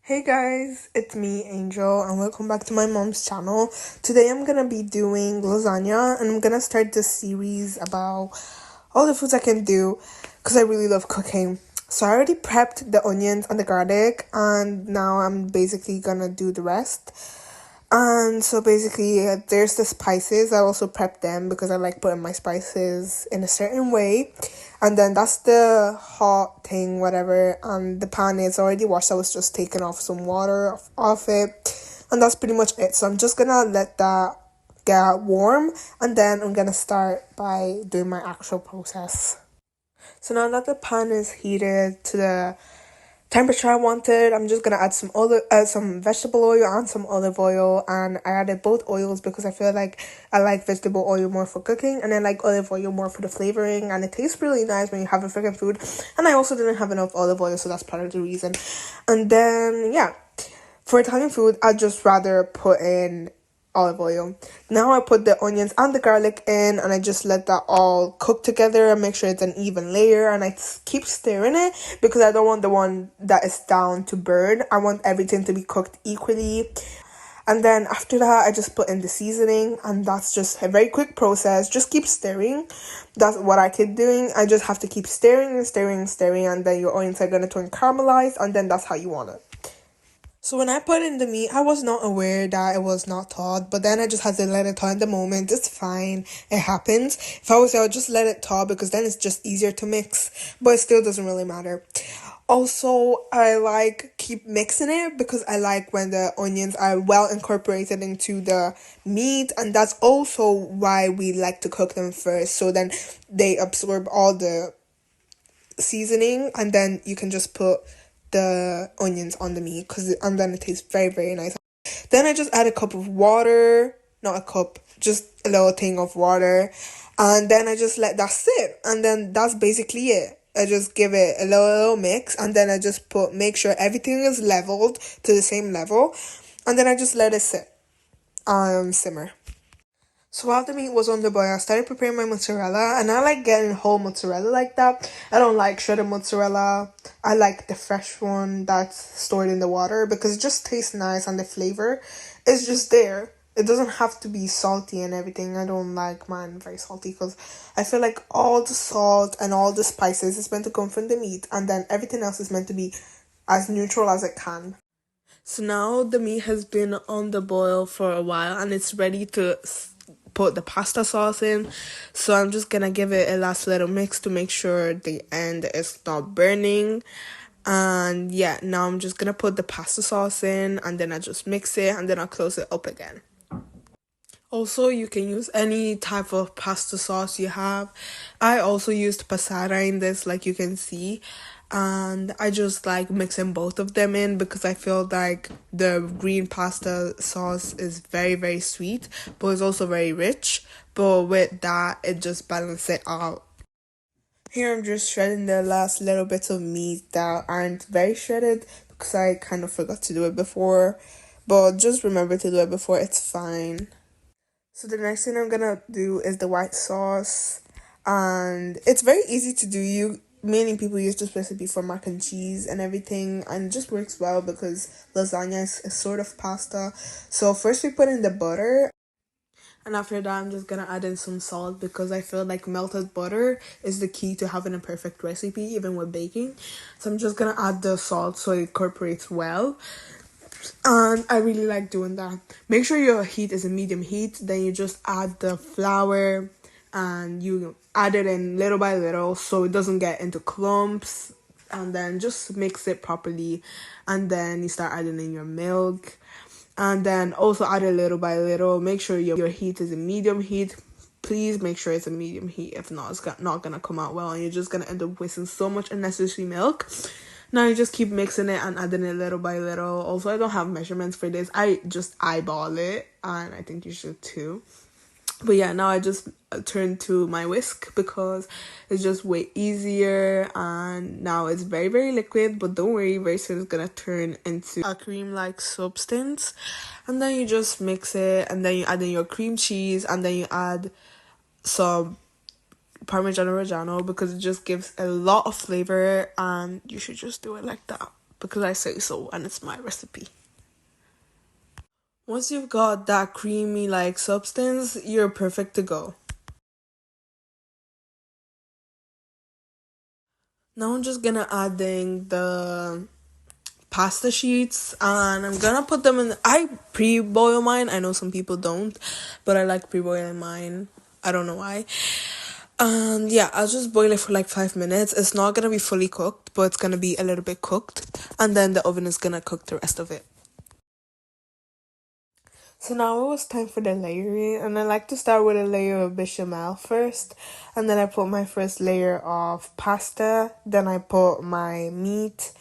Hey guys, it's me, Angel, and welcome back to my mom's channel. Today I'm gonna be doing lasagna, and I'm gonna start this series about all the foods I can do because I really love cooking. So I already prepped the onions and the garlic, and now I'm basically gonna do the rest. And so basically, there's the spices. I also prep them because I like putting my spices in a certain way. And then that's the hot thing, whatever. And the pan is already washed. I was just taking off some water off it. And that's pretty much it. So I'm just gonna let that get warm. And then I'm gonna start by doing my actual process. So now that the pan is heated to the temperature I wanted, I'm just gonna add some vegetable oil and some olive oil, and I added both oils because I feel like I like vegetable oil more for cooking, and I like olive oil more for the flavoring, and it tastes really nice when you have a freaking food. And I also didn't have enough olive oil, so that's part of the reason. And then yeah, for Italian food, I'd just rather put in olive oil. Now I put the onions and the garlic in, and I just let that all cook together and make sure it's an even layer, and I keep stirring it because I don't want the one that is down to burn. I want everything to be cooked equally. And then after that, I just put in the seasoning, and that's just a very quick process. Just keep stirring. That's what I keep doing. I just have to keep stirring and stirring and stirring, and then your onions are going to turn caramelized, and then that's how you want it. So when I put in the meat, I was not aware that it was not thawed, but then I just had to let it thaw in the moment. It's fine. It happens. If I was there, I would just let it thaw because then it's just easier to mix, but it still doesn't really matter. Also, I like keep mixing it because I like when the onions are well incorporated into the meat, and that's also why we like to cook them first, so then they absorb all the seasoning, and then you can just put the onions on the meat and then it tastes very, very nice. Then I just add a cup of water, not a cup, just a little thing of water, and then I just let that sit, and then that's basically it. I just give it a little mix, and then I just make sure everything is leveled to the same level, and then I just let it sit, simmer. So while the meat was on the boil, I started preparing my mozzarella, and I like getting whole mozzarella like that. I don't like shredded mozzarella. I like the fresh one that's stored in the water because it just tastes nice, and the flavor is just there. It doesn't have to be salty and everything. I don't like mine very salty because I feel like all the salt and all the spices is meant to come from the meat, and then everything else is meant to be as neutral as it can. So now the meat has been on the boil for a while, and it's ready to put the pasta sauce in. So I'm just gonna give it a last little mix to make sure the end is not burning. And yeah, now I'm just gonna put the pasta sauce in, and then I just mix it, and then I'll close it up again. Also, you can use any type of pasta sauce you have. I also used passata in this, like you can see. And I just like mixing both of them in because I feel like the green pasta sauce is very, very sweet, but it's also very rich. But with that, it just balances it out. Here I'm just shredding the last little bits of meat that aren't very shredded because I kind of forgot to do it before. But just remember to do it before, it's fine. So the next thing I'm gonna do is the white sauce, and it's very easy to do. Many people use this recipe for mac and cheese and everything, and it just works well because lasagna is a sort of pasta. So first we put in the butter, and after that I'm just gonna add in some salt because I feel like melted butter is the key to having a perfect recipe, even with baking. So I'm just gonna add the salt so it incorporates well. And I really like doing that. Make sure your heat is a medium heat. Then you just add the flour, and you add it in little by little so it doesn't get into clumps. And then just mix it properly. And then you start adding in your milk. And then also add it little by little. Make sure your heat is a medium heat. Please make sure it's a medium heat. If not, it's not going to come out well. And you're just going to end up wasting so much unnecessary milk. Now you just keep mixing it and adding it little by little. Also, I don't have measurements for this. I just eyeball it, and I think you should too. But yeah, now I just turn to my whisk because it's just way easier, and now it's very, very liquid, but don't worry, very soon it's gonna turn into a cream-like substance. And then you just mix it, and then you add in your cream cheese, and then you add some Parmigiano Reggiano because it just gives a lot of flavor, and you should just do it like that. because I say so and it's my recipe. Once you've got that creamy like substance, you're perfect to go. Now I'm just gonna adding the pasta sheets and I'm gonna put them in. I pre-boil mine. I know some people don't, but I like pre-boiling mine. I don't know why. And yeah, I'll just boil it for like 5 minutes. It's not gonna be fully cooked, but it's gonna be a little bit cooked, and then the oven is gonna cook the rest of it. So now it was time for the layering, and I like to start with a layer of bechamel first, and then I put my first layer of pasta, then I put my meat,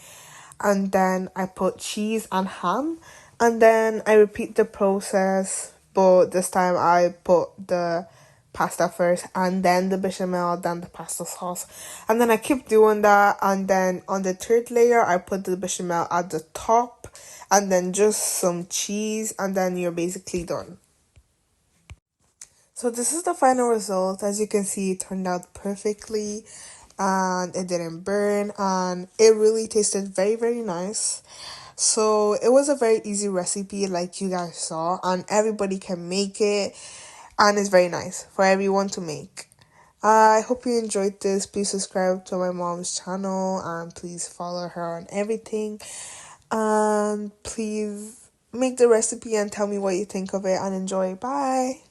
and then I put cheese and ham, and then I repeat the process, but this time I put the pasta first, and then the bechamel, then the pasta sauce, and then I keep doing that, and then on the third layer I put the bechamel at the top, and then just some cheese, and then you're basically done. So this is the final result. As you can see, it turned out perfectly and it didn't burn and it really tasted very, very nice. So it was a very easy recipe like you guys saw, and everybody can make it, and it's very nice for everyone to make. I hope you enjoyed this. Please subscribe to my mom's channel and please follow her on everything. And please make the recipe and tell me what you think of it and enjoy. Bye.